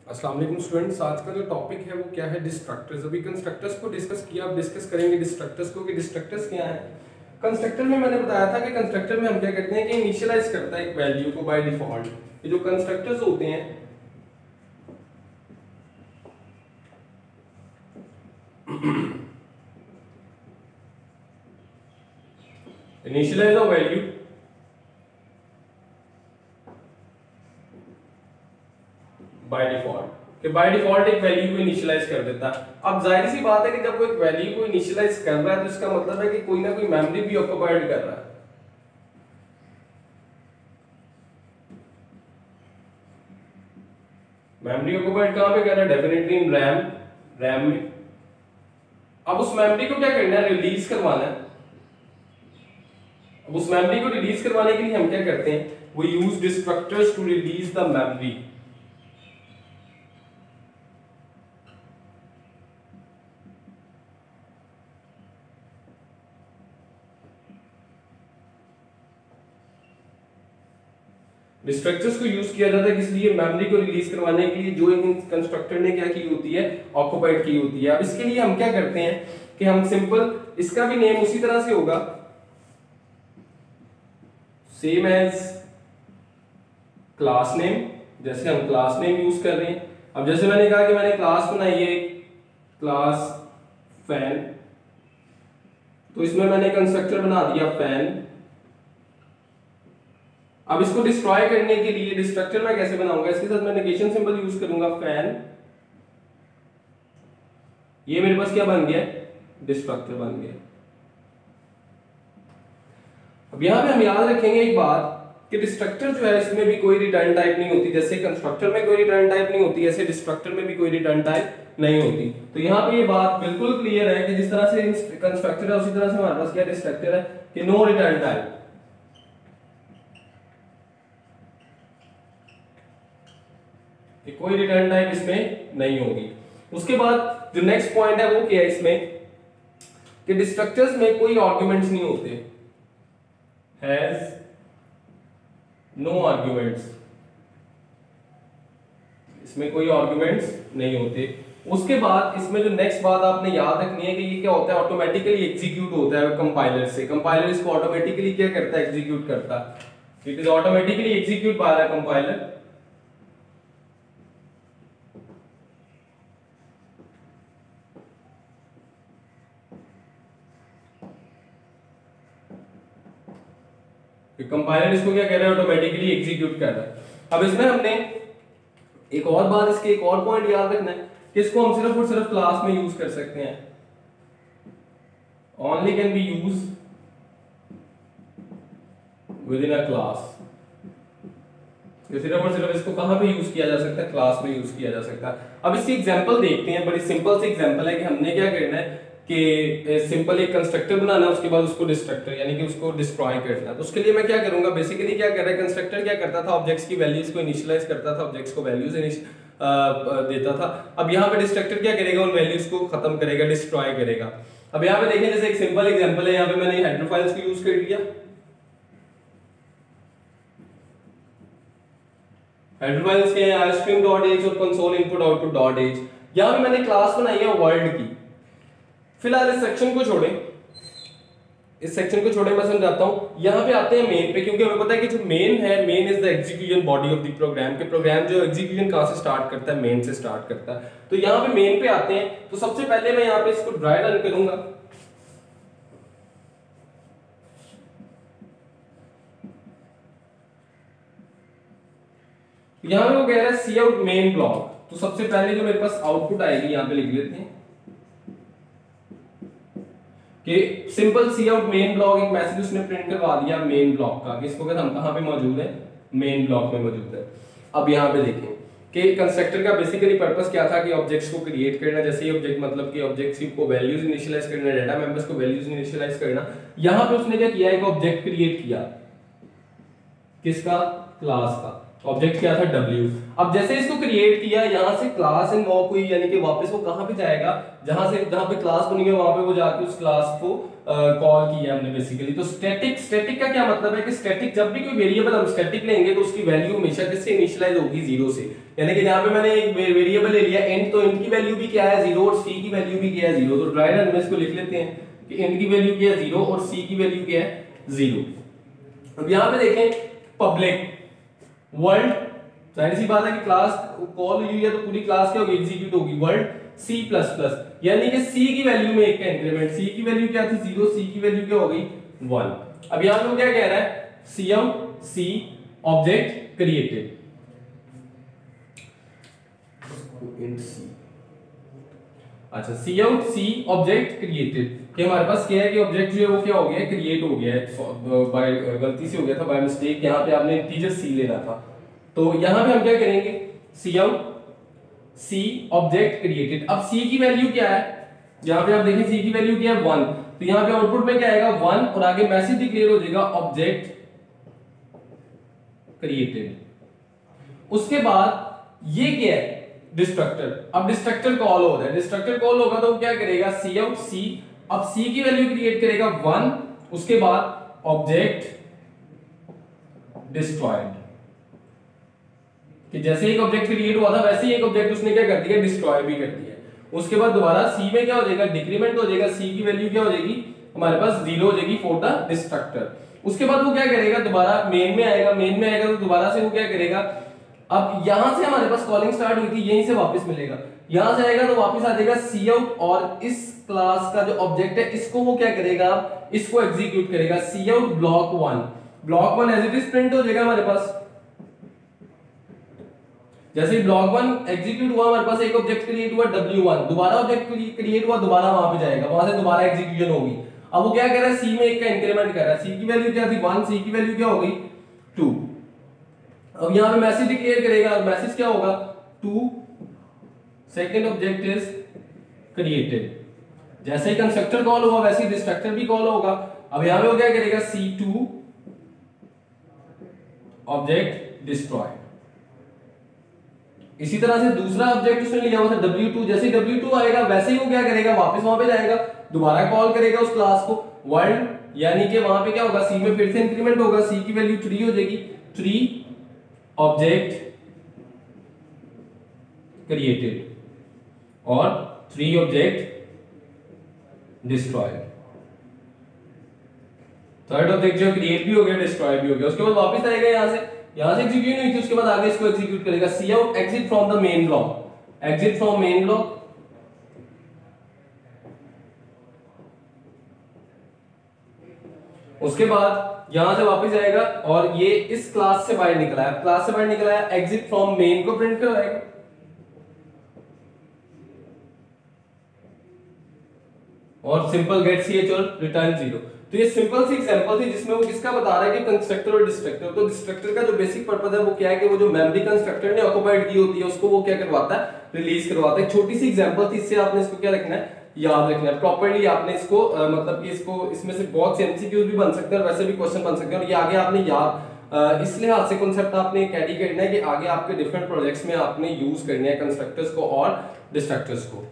अस्सलाम वालेकुम स्टूडेंट्स। आज का जो टॉपिक है वो क्या है, डिस्ट्रक्टर्स। अभी कंस्ट्रक्टर्स को डिस्कस किया, अब डिस्कस करेंगे डिस्ट्रक्टर्स को कि डिस्ट्रक्टर्स क्या है। कंस्ट्रक्टर में मैंने बताया था कि कंस्ट्रक्टर में हम क्या करते हैं कि इनिशियलाइज करता है एक वैल्यू को बाय डिफॉल्ट। ये जो कंस्ट्रक्टर्स होते हैं initialize a value by default, कि बाय डिफॉल्ट एक वैल्यू को इनिशियलाइज कर देता है। अब जाहिर सी बात है कि जब कोई वैल्यू को इनिशियलाइज कर रहा है तो इसका मतलब है कि कोई ना कोई मेमोरी भी ऑक्युपाइड कर रहा है। मेमोरी ऑक्युपाइड कहां पे कर रहा है? डेफिनेटली इन रैम में। अब उस मेमोरी को क्या करना है? रिलीज करवाना है। अब उस मेमोरी को रिलीज करवाने के लिए हम क्या करते हैं? वो use destructors to release the memory. Destructors को यूज किया जाता है किस लिए? मेमोरी को रिलीज करवाने के लिए, जो एक कंस्ट्रक्टर ने क्या की होती है? ऑक्युपाइड की होती है। अब इसके लिए हम क्या करते हैं कि हम सिंपल, इसका भी नेम उसी तरह से होगा, सेम एज क्लास नेम, जैसे हम क्लास नेम यूज कर रहे हैं। अब जैसे मैंने कहा कि मैंने क्लास बनाई है क्लास फैन, तो इसमें मैंने कंस्ट्रक्टर बना दिया फैन। अब इसको डिस्ट्रॉय करने के लिए डिस्ट्रक्टर मैं कैसे बनाऊंगा? इसके साथ मैं नेगेशन सिंबल यूज करूंगा फैन। ये मेरे पास क्या बन गया? डिस्ट्रक्टर बन गया। अब यहां पे हम याद रखेंगे एक बात कि डिस्ट्रक्टर जो है इसमें भी कोई रिटर्न टाइप नहीं होती। जैसे कंस्ट्रक्टर में कोई रिटर्न टाइप नहीं होती, ऐसे डिस्ट्रक्टर में भी कोई रिटर्न टाइप नहीं होती। तो यहां पे ये बात बिल्कुल क्लियर है कि जिस तरह से कंस्ट्रक्टर है उसी तरह से हमारे पास क्या डिस्ट्रक्टर है कि नो रिटर्न टाइप। कोई रिटर्न टाइप इसमें नहीं होगी। उसके बाद जो नेक्स्ट पॉइंट है वो क्या है इसमें कि डिस्ट्रक्टर्स में कोई आर्गुमेंट्स नहीं होते, हैज नो आर्गुमेंट्स। इसमें कोई आर्गुमेंट्स नहीं होते। उसके बाद इसमें जो नेक्स्ट बात आपने याद रखनी है कि ये क्या होता है? ऑटोमेटिकली एग्जीक्यूट होता है कंपाइलर से। कंपाइलर इसको ऑटोमेटिकली क्या करता है? एग्जीक्यूट करता है। It is automatically execute by the compiler. Compiler इसको क्या कर रहा है? ऑटोमेटिकली एग्जीक्यूट कर रहा है। अब इसमें हमने एक और बात, इसके एक और पॉइंट याद रखना है कि इसको हम सिर्फ और सिर्फ क्लास में यूज कर सकते हैं। Only can be use with in a class. सिर्फ और सिर्फ इसको कहां पे यूज किया जा सकता है? क्लास में यूज किया जा सकता है। अब इसकी एग्जांपल देखते हैं। बड़ी सिंपल सी एग्जांपल है कि हमने क्या करना है कि सिंपल एक कंस्ट्रक्टर बनाना है, उसके बाद उसको डिस्ट्रक्टर यानी कि उसको डिस्ट्रॉय करना है। तो उसके लिए मैं क्या करूंगा? बेसिकली क्या कर रहा है कंस्ट्रक्टर? क्या करता था? ऑब्जेक्ट्स की वैल्यूज को इनिशियलाइज करता था, ऑब्जेक्ट्स को वैल्यूज देता था। अब यहाँ पे डिस्ट्रक्टर क्या करेगा? उन वैल्यूज को खत्म करेगा, डिस्ट्रॉय करेगा। अब यहाँ पे देखें, जैसे एक सिंपल एग्जांपल है, यहाँ पे मैंने हेडर फाइल्स को यूज कर लिया। हेडर फाइल्स के हैं string.h और console input output dot h। यहाँ पे मैंने क्लास बनाई है वर्ल्ड की। फिलहाल इस सेक्शन को छोड़ें, मैं समझाता हूं। यहां पे आते हैं मेन पे, क्योंकि हमें पता है कि जो मेन है, main is the execution body of the program. के प्रोग्राम जो एग्जीक्यूशन कहां से स्टार्ट करता है? मेन से स्टार्ट करता है। तो यहां पे मेन पे आते हैं। तो सबसे पहले मैं यहां पे इसको ड्राई रन करूंगा। यहां पे वो कह रहा है सी आउट मेन ब्लॉक। तो सबसे पहले जो मेरे पास आउटपुट आएगी यहां पे लिख लेते हैं कि सिंपल सी आउट मेन ब्लॉक। एक मैसेज उसने प्रिंट करवा दिया मेन ब्लॉक का, इसको कहते हम कहां पे मौजूद है? मेन ब्लॉक में मौजूद है। अब यहां पे देखें कि कंस्ट्रक्टर का बेसिकली पर्पस क्या था कि ऑब्जेक्ट्स को क्रिएट करना। जैसे ही ऑब्जेक्ट मतलब कि ऑब्जेक्ट्स को वैल्यूज इनिशियलाइज करना, डाटा मेंबर्स को वैल्यूज इनिशियलाइज करना। यहां पे उसने क्या किया? एक ऑब्जेक्ट क्रिएट किया। किसका? क्लास का। ऑब्जेक्ट क्या था w। अब जैसे इसको क्रिएट किया, यहां से क्लास इन्वॉक हुई, यानी कि वापस वो कहां पे जाएगा, जहां पे क्लास बनी है वहां पे वो जाके उस क्लास को कॉल किया हमने बेसिकली। तो स्टैटिक का क्या मतलब है कि स्टैटिक जब भी कोई वेरिएबल हम स्टैटिक लेंगे तो उसकी वैल्यू हमेशा किससे इनिशियलाइज होगी, 0 से। यानी कि यहां पे मैंने एक वेरिएबल ले लिया int, तो int की वैल्यू भी क्या है 0 और c की वैल्यू भी क्या है 0। तो ड्राई रन में इसको लिख लेते हैं कि int की वैल्यू क्या है 0 और c की वैल्यू क्या है 0। अब यहां पे देखें पब्लिक वर्ल्ड, जाहिर सी बात है कि क्लास कॉल हुई है तो पूरी क्लास क्या होगी, एग्जीक्यूट होगी, वर्ल्ड C++, यानी कि C की वैल्यू में 1 का इंक्रीमेंट। C की वैल्यू क्या थी 0, C की वैल्यू क्या हो गई 1। अब यहां पे क्या कह रहा है, C ऑब्जेक्ट क्रिएटेड, अच्छा C ऑब्जेक्ट क्रिएटेड, कि हमारे पास क्या है कि ऑब्जेक्ट जो है वो क्या हो गया है, क्रिएट हो गया है, बाय गलती से हो गया था, बाय मिस्टेक। यहां पे आपने इंटीजर C लेना था, तो यहां पे हम क्या करेंगे, C ऑब्जेक्ट क्रिएटेड। अब C की वैल्यू क्या है, यहां पे आप देखिए C की वैल्यू क्या है 1, तो यहां पे आउटपुट में क्या आएगा 1 और आगे मैसेज डिक्लेयर हो जाएगा ऑब्जेक्ट क्रिएटेड। उसके बाद ये क्या है, डिस्ट्रक्टर। अब डिस्ट्रक्टर कॉल हो रहा है, डिस्ट्रक्टर कॉल होगा तो क्या करेगा C। अब C की वैल्यू क्रिएट करेगा 1, उसके बाद ऑब्जेक्ट डिस्ट्रॉयड, कि जैसे एक ऑब्जेक्ट क्रिएट हुआ था वैसे ही एक ऑब्जेक्ट उसने क्या कर दिया, डिस्ट्रॉय भी कर दिया। उसके बाद दोबारा C में क्या हो जाएगा, डिक्रीमेंट हो जाएगा, C की वैल्यू क्या हो जाएगी हमारे पास 0 हो जाएगी फॉर द डिस्ट्रक्टर। उसके बाद वो क्या करेगा, दोबारा मेन में आएगा तो दोबारा से वो क्या करेगा, अब यहां से हमारे पास कॉलिंग स्टार्ट हुई थी, यहीं से वापस मिलेगा, यहां से आएगा तो वापस आ जाएगा Cout, और इस क्लास का जो ऑब्जेक्ट है इसको वो क्या करेगा, इसको एग्जीक्यूट करेगा, Cout block 1 as it is print हो जाएगा हमारे पास। जैसे ही ब्लॉक 1 एग्जीक्यूट हुआ, हमारे पास एक ऑब्जेक्ट क्रिएट हुआ W1, दोबारा ऑब्जेक्ट क्रिएट हुआ, दोबारा वहां पे जाएगा, वहां से दोबारा एग्जीक्यूशन होगी। अब वो क्या कर रहा है, C में 1 का इंक्रीमेंट कर रहा है, C की वैल्यू क्या थी 1, C की वैल्यू क्या हो गई 2। अब यहां पे मैसेज डिक्लेयर करेगा, और मैसेज क्या होगा 2 सेकंड ऑब्जेक्ट इज क्रिएटेड। जैसे ही कंस्ट्रक्टर कॉल हुआ वैसे ही डिस्ट्रक्टर भी कॉल होगा। अब यहां पे वो क्या करेगा, C2 ऑब्जेक्ट डिस्ट्रॉयड। इसी तरह से दूसरा ऑब्जेक्ट उसने लिया हुआ था W2, जैसे ही W2 आएगा वैसे ही वो क्या करेगा, वापस वहां पे जाएगा, दोबारा कॉल करेगा उस क्लास को वर्ल्ड, यानी कि वहां पे क्या होगा, C में फिर से इंक्रीमेंट होगा, C की वैल्यू 3 हो जाएगी, 3 ऑब्जेक्ट क्रिएटेड और 3 ऑब्जेक्ट डिस्ट्रॉयड। थर्ड ऑब्जेक्ट जो क्रिएट भी हो गया, डिस्ट्रॉय भी हो गया। उसके बाद वापस आएगा यहां से एग्जीक्यूट हुई थी, उसके बाद आगे इसको एग्जीक्यूट करेगा, Cout exit from the main block, exit from main block. उसके बाद यहां से वापस आएगा और ये इस क्लास से बाहर निकला है, क्लास से बाहर निकला है, एग्जिट फ्रॉम मेन को प्रिंट करवाएगा, और सिंपल गेट ch और रिटर्न 0। तो ये सिंपल सी एग्जांपल थी जिसमें वो किसका बता रहा है कि कंस्ट्रक्टर और डिस्ट्रक्टर। तो डिस्ट्रक्टर का जो बेसिक पर्पस है वो क्या है कि वो जो मेमोरी कंस्ट्रक्टर ने ऑक्युपाइड की होती है उसको वो क्या करवाता है, रिलीज करवाता है। छोटी सी एग्जांपल थी, इससे आपने इसको क्या रखना है, याद रखना है प्रॉपर्ली। आपने इसको मतलब कि इसको इसमें से बहुत से एमसीक्यूज भी बन सकते हैं और वैसे भी क्वेश्चन बन सकते हैं, और ये आगे आपने याद इस लिहाज से कॉन्सेप्ट आपने कैरी करना है कि आगे आपके डिफरेंट प्रोजेक्ट्स में आपने यूज करना है कंस्ट्रक्टर्स को और डिस्ट्रक्टर्स को।